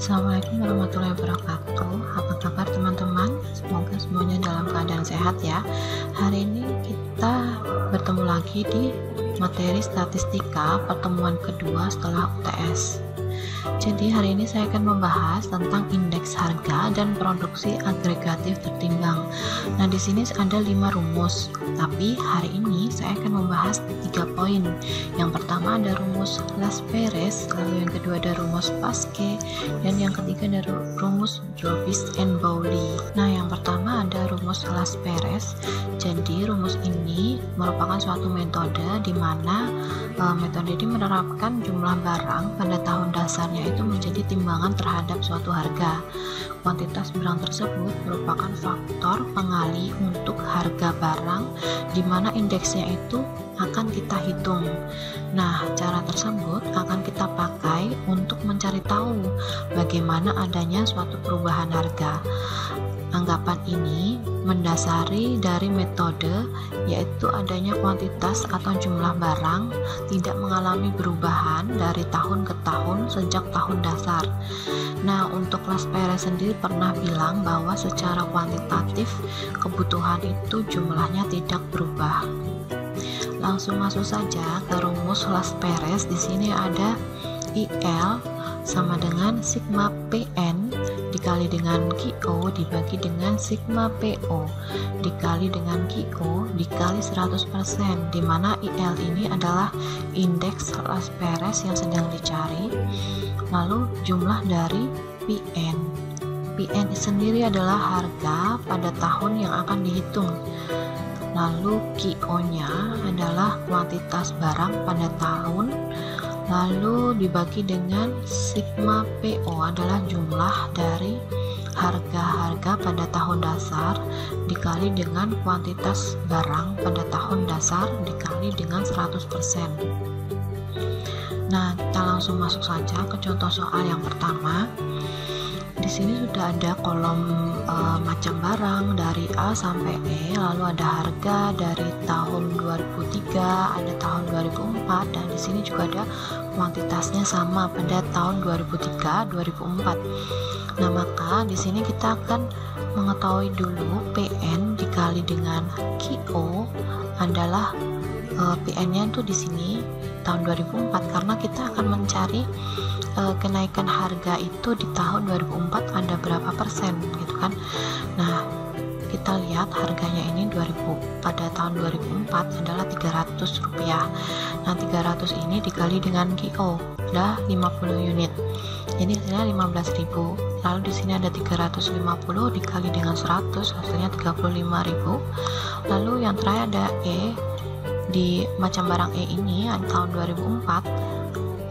Assalamualaikum warahmatullahi wabarakatuh. Apa kabar teman-teman? Semoga semuanya dalam keadaan sehat ya. Hari ini kita bertemu lagi di materi statistika pertemuan kedua setelah UTS. Jadi hari ini saya akan membahas tentang indeks harga dan produksi agregatif tertimbang. Nah, di sini ada 5 rumus, tapi hari ini saya akan membahas 3 poin. Yang pertama ada rumus Las Perez, lalu yang kedua ada rumus Paske, dan yang ketiga ada rumus Dробis and Bowley. Nah, yang pertama ada rumus Las Perez. Jadi rumus ini merupakan suatu metode di mana metode ini menerapkan jumlah barang pada tahun dasarnya itu menjadi timbangan terhadap suatu harga. Kuantitas barang tersebut merupakan faktor pengali untuk harga barang di mana indeksnya itu akan kita hitung. Nah, cara tersebut akan kita pakai untuk mencari tahu bagaimana adanya suatu perubahan harga. Anggapan ini mendasari dari metode yaitu adanya kuantitas atau jumlah barang tidak mengalami perubahan dari tahun ke tahun sejak tahun dasar. Nah, untuk Las Perez sendiri pernah bilang bahwa secara kuantitatif kebutuhan itu jumlahnya tidak berubah. Langsung masuk saja ke rumus Las Perez. Di sini ada IL sama dengan sigma PN dikali dengan QO dibagi dengan sigma PO dikali dengan QO dikali 100%, di mana IL ini adalah indeks Las Perez yang sedang dicari, lalu jumlah dari PN. PN sendiri adalah harga pada tahun yang akan dihitung, lalu QO nya adalah kuantitas barang pada tahun, lalu dibagi dengan sigma PO adalah jumlah dari harga-harga pada tahun dasar dikali dengan kuantitas barang pada tahun dasar dikali dengan 100%. Nah, kita langsung masuk saja ke contoh soal yang pertama. Di sini sudah ada kolom macam barang dari A sampai E, lalu ada harga dari tahun 2003, ada tahun 2004, dan di sini juga ada kuantitasnya sama pada tahun 2003, 2004. Nah, maka di sini kita akan mengetahui dulu PN dikali dengan QO adalah PN-nya itu di sini tahun 2004, karena kita akan mencari kenaikan harga itu di tahun 2004 ada berapa persen gitu kan. Nah, kita lihat harganya ini pada tahun 2004 adalah 300 rupiah. Nah, 300 ini dikali dengan QO adalah 50 unit, jadi hasilnya 15.000. Lalu di sini ada 350 dikali dengan 100, hasilnya 35.000. Lalu yang terakhir ada E. Di macam barang E ini tahun 2004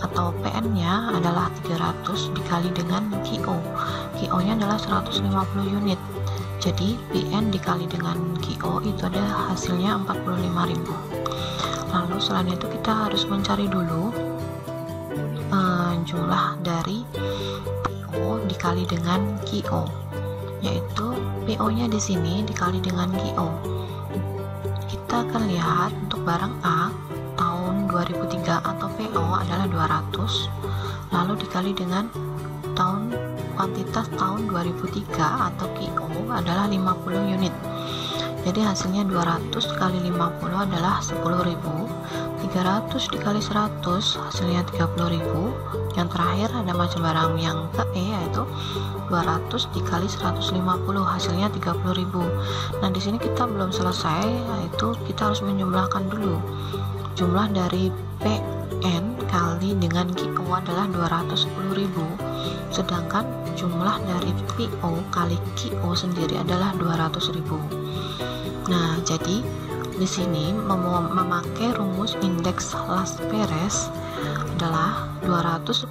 atau PN-nya adalah 300 dikali dengan QO. QO-nya adalah 150 unit. Jadi PN dikali dengan QO itu ada hasilnya 45.000. Lalu selain itu kita harus mencari dulu jumlah dari PO dikali dengan QO, yaitu PO-nya di sini dikali dengan QO. Kita akan lihat untuk barang A tahun 2003 atau PO adalah 200, lalu dikali dengan kuantitas tahun 2003 atau QO adalah 50 unit. Jadi hasilnya 200 kali 50 adalah 10.000, 300 dikali 100 hasilnya 30.000. Yang terakhir ada macam barang yang ke E, yaitu 200 dikali 150 hasilnya 30.000. Nah, di sini kita belum selesai, yaitu kita harus menjumlahkan dulu. Jumlah dari PN kali dengan QO adalah 210.000, sedangkan jumlah dari PO kali QO sendiri adalah 200.000. Nah, jadi di sini memakai rumus indeks Las Perez adalah 210.000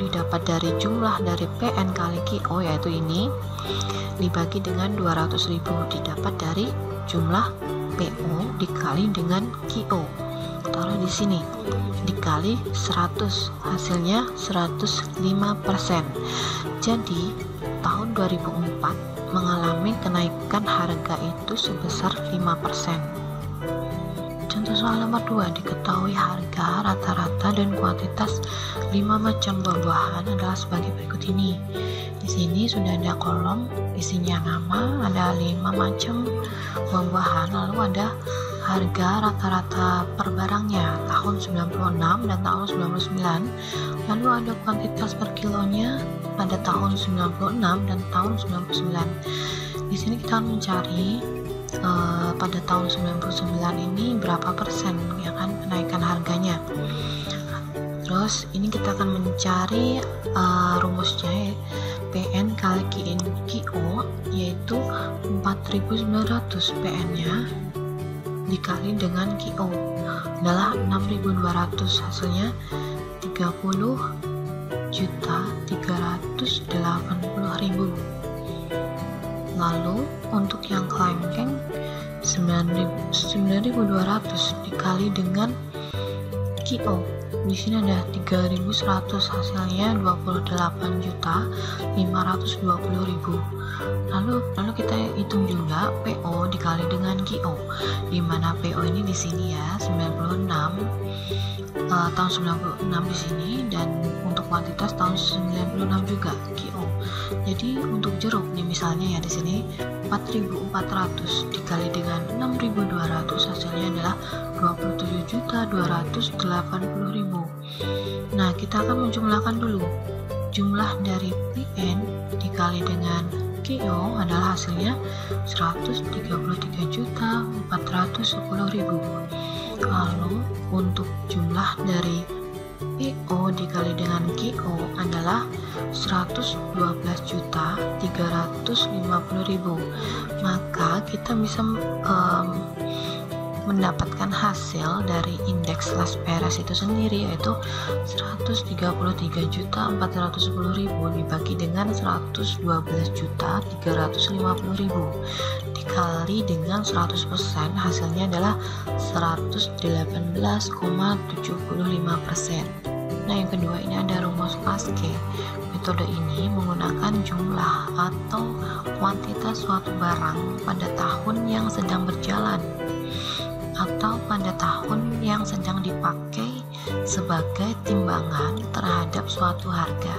didapat dari jumlah dari PN kali QO, yaitu ini, dibagi dengan 200.000 didapat dari jumlah PO dikali dengan QO. Taruh di sini dikali 100, hasilnya 105%. Jadi tahun 2004 mengalami kenaikan harga itu sebesar 5%. Contoh soal nomor 2, diketahui harga rata-rata dan kuantitas 5 macam buah-buahan adalah sebagai berikut ini. Di sini sudah ada kolom isinya nama, ada 5 macam buah-buahan, lalu ada harga rata-rata per barangnya tahun 96 dan tahun 99, lalu ada kuantitas per kilonya pada tahun 96 dan tahun 99. Di sini kita akan mencari pada tahun 99 ini berapa persen ya kan kenaikan harganya. Terus ini kita akan mencari rumusnya PN kali QO, yaitu 4.900 PN nya dikali dengan QO adalah 6.200, hasilnya 30.380.000. Lalu untuk yang kelengkeng 9.200 dikali dengan QO. Di sini ada 3.100, hasilnya 28.520.000. Lalu kita hitung juga PO dikali dengan QO, di mana PO ini di sini ya 96 tahun 96 di sini, dan untuk kuantitas tahun 96 juga QO. Jadi untuk jeruk nih misalnya ya di sini 4.400 dikali dengan 6.200, hasilnya adalah 27.280.000. Nah, kita akan menjumlahkan dulu. Jumlah dari PN dikali dengan QO adalah hasilnya 133.410.000. Lalu untuk jumlah dari PO dikali dengan QO adalah 112.350.000. Maka kita bisa mendapatkan hasil dari indeks Las Peras itu sendiri, yaitu 133.410.000 dibagi dengan 112.350.000 dikali dengan 100%, hasilnya adalah 118,75%. Nah, yang kedua ini ada rumus Paske. Metode ini menggunakan jumlah atau kuantitas suatu barang pada tahun yang sedang berjalan atau pada tahun yang sedang dipakai sebagai timbangan terhadap suatu harga.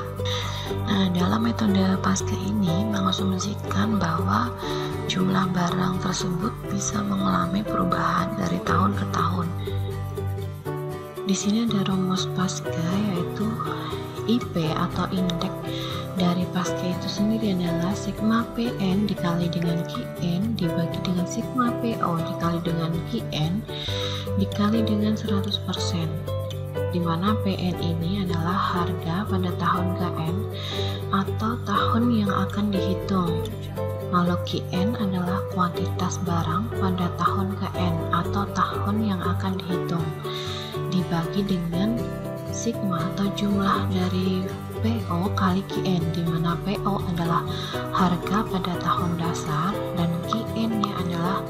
Nah, dalam metode Paske ini mengasumsikan bahwa jumlah barang tersebut bisa mengalami perubahan dari tahun ke tahun. Di sini ada rumus Paske, yaitu IP atau indeks dari Paske itu sendiri adalah sigma PN dikali dengan QN dibagi dengan sigma PO dikali dengan QN dikali dengan 100%, di mana PN ini adalah harga pada tahun KN atau tahun yang akan dihitung. Lalu QN adalah kuantitas barang pada tahun KN atau tahun yang akan dihitung, dibagi dengan sigma atau jumlah dari PO kali QN, di mana PO adalah harga pada tahun dasar dan QN-nya adalah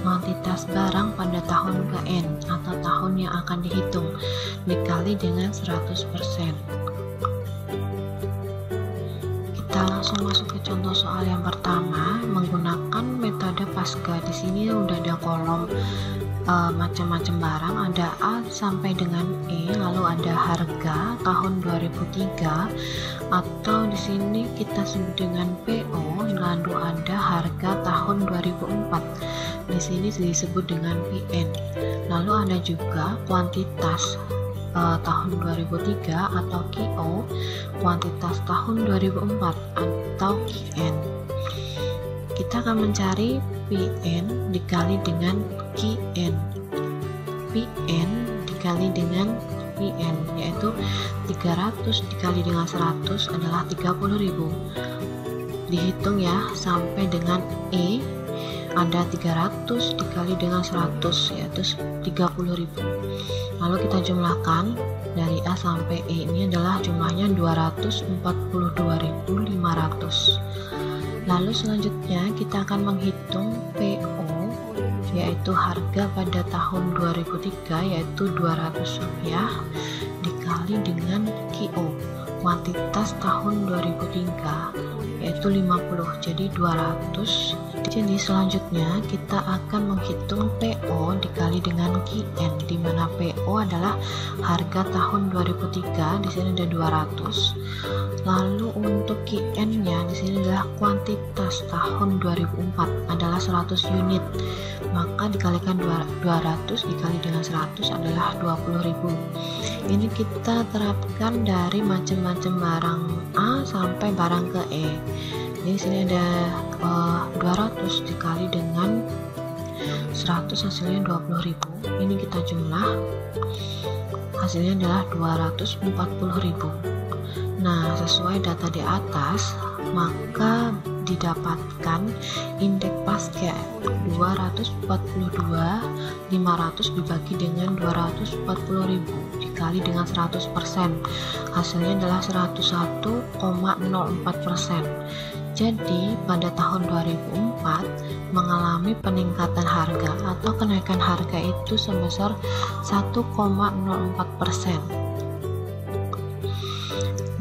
kuantitas barang pada tahun KN atau tahun yang akan dihitung, dikali dengan 100%. Kita langsung masuk ke contoh soal yang pertama menggunakan metode Paske. Di sini udah ada kolom macam-macam barang, ada A sampai dengan E, lalu ada harga tahun 2003 atau di sini kita sebut dengan PO, lalu ada harga tahun 2004. Di sini disebut dengan PN. Lalu ada juga kuantitas tahun 2003 atau QO, kuantitas tahun 2004 atau QN. Kita akan mencari PN dikali dengan QN. PN dikali dengan PN, yaitu 300 dikali dengan 100 adalah 30.000. Dihitung ya sampai dengan E, ada 300 dikali dengan 100 yaitu 30.000. Lalu kita jumlahkan dari A sampai E, ini adalah jumlahnya 242.500. Lalu selanjutnya kita akan menghitung PO, yaitu harga pada tahun 2003 yaitu Rp200 dikali dengan QO. kuantitas tahun 2003 yaitu 50, jadi 200. Jadi selanjutnya kita akan menghitung PO dikali dengan QN, di mana PO adalah harga tahun 2003, di sini ada 200. Lalu untuk QN-nya di sini adalah kuantitas tahun 2004 adalah 100 unit. Maka dikalikan 200 dikali dengan 100 adalah 20.000. Ini kita terapkan dari macam-macam barang A sampai barang ke E. Jadi sini ada 200 dikali dengan 100 hasilnya 20.000. Ini kita jumlah, hasilnya adalah 240.000. Nah, sesuai data di atas, maka didapatkan indeks pasca 242.500 dibagi dengan 240.000 dikali dengan 100%, hasilnya adalah 101,04%. Jadi pada tahun 2004 mengalami peningkatan harga atau kenaikan harga itu sebesar 1,04%.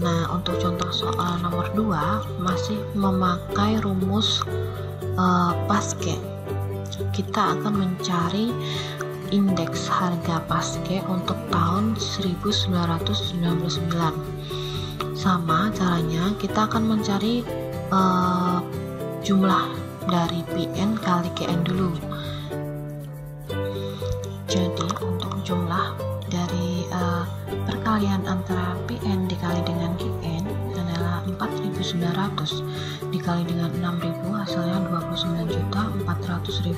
Nah, untuk contoh soal nomor 2 masih memakai rumus PASKE. Kita akan mencari indeks harga PASKE untuk tahun 1999. Sama caranya, kita akan mencari jumlah dari PN kali QN dulu. Jadi untuk jumlah dari perkalian antara PN dikali dengan QN adalah 4.900 dikali dengan 6.000, hasilnya 29.400.000.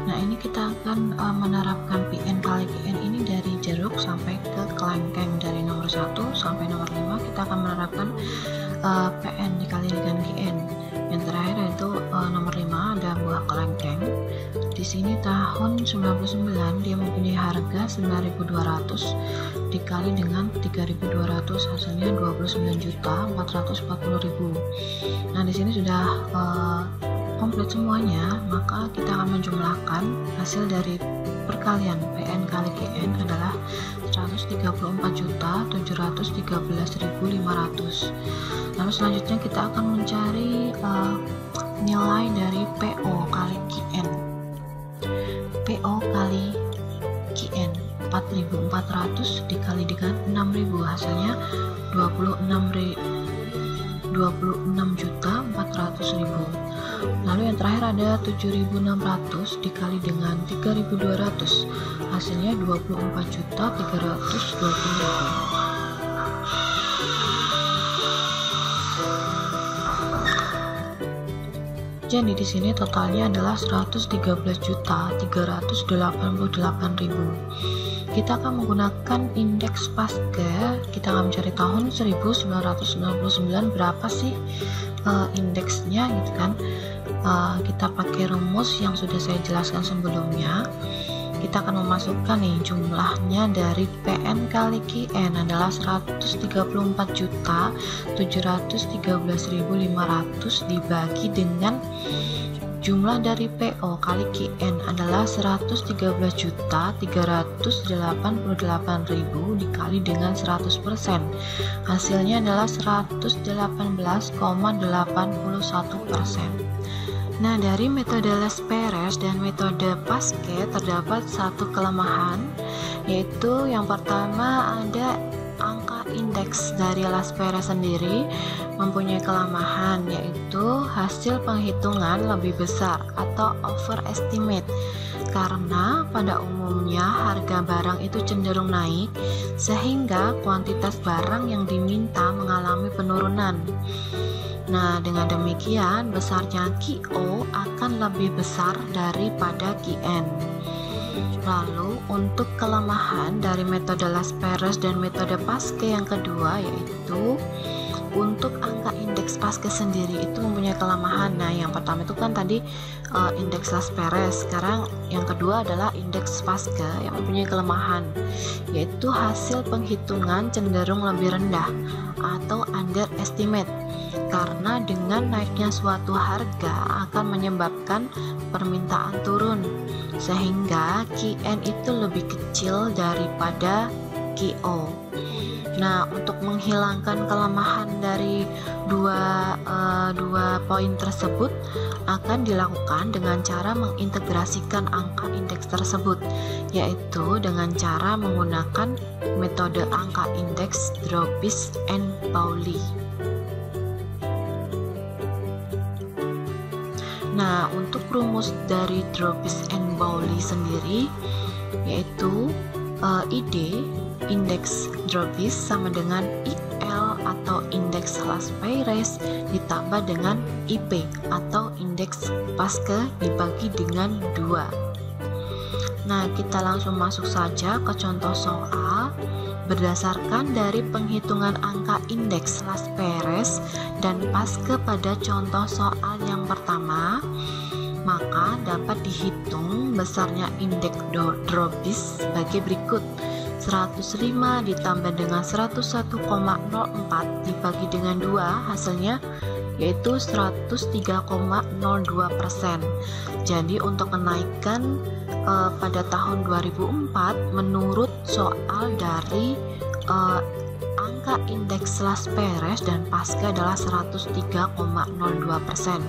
Nah, ini kita akan menerapkan PN kali QN ini dari jeruk sampai ke kelengkeng, dari nomor 1 sampai nomor 5 kita akan menerapkan PN dikali dengan QN. Yang terakhir yaitu nomor 5 ada buah kelengkeng. Di sini tahun 99 dia mempunyai harga 9.200 dikali dengan 3.200, hasilnya 29.440.000. Nah, di sini sudah komplit semuanya, maka kita akan menjumlahkan hasil dari perkalian PN kali QN adalah 134.713.500. Lalu selanjutnya kita akan mencari nilai dari PO kali QN. PO kali QN 4.400 dikali dengan 6.000, hasilnya 26.400.000. Lalu yang terakhir ada 7.600 dikali dengan 3.200, hasilnya 24.320.000. Jadi di sini totalnya adalah 113.388.000. Kita akan menggunakan indeks PASKE. Kita akan mencari tahun 1999 berapa sih indeksnya gitu kan. Kita pakai rumus yang sudah saya jelaskan sebelumnya. Kita akan memasukkan nih jumlahnya dari PN kali QN adalah 134.713.500 dibagi dengan jumlah dari PO kali QN adalah 113.388.000 dikali dengan 100%. Hasilnya adalah 118,81%. Nah, dari metode Les Perez dan metode PASKE terdapat satu kelemahan, yaitu yang pertama ada angka indeks dari Les Perez sendiri mempunyai kelemahan, yaitu hasil penghitungan lebih besar atau overestimate, karena pada umumnya harga barang itu cenderung naik sehingga kuantitas barang yang diminta mengalami penurunan. Nah, dengan demikian besarnya QO akan lebih besar daripada QN. Lalu untuk kelemahan dari metode Les Perez dan metode PASKE yang kedua, yaitu untuk angka indeks PASKE sendiri itu mempunyai kelemahan. Nah, yang pertama itu kan tadi indeks Les Perez. Sekarang yang kedua adalah indeks PASKE yang mempunyai kelemahan, yaitu hasil penghitungan cenderung lebih rendah atau underestimate, karena dengan naiknya suatu harga akan menyebabkan permintaan turun, sehingga QN itu lebih kecil daripada QO. Nah, untuk menghilangkan kelemahan dari dua poin tersebut akan dilakukan dengan cara mengintegrasikan angka indeks tersebut, yaitu dengan cara menggunakan metode angka indeks Dробis and Pauli. Nah, untuk rumus dari Dробis and Pauli sendiri yaitu ID indeks Dробis sama dengan IL atau indeks Laspeyres ditambah dengan IP atau indeks Paske dibagi dengan 2. Nah, kita langsung masuk saja ke contoh soal. Berdasarkan dari penghitungan angka indeks Laspeyres dan Paske pada contoh soal yang pertama, maka dapat dihitung besarnya indeks Dробis sebagai berikut. 105 ditambah dengan 101,04 dibagi dengan 2, hasilnya yaitu 103,02%. Jadi untuk kenaikan pada tahun 2004 menurut soal dari angka indeks Laspeyres dan Paske adalah 103,02%.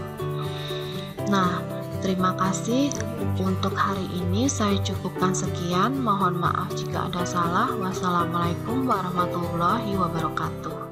Nah, terima kasih untuk hari ini, saya cukupkan sekian. Mohon maaf jika ada salah. Wassalamualaikum warahmatullahi wabarakatuh.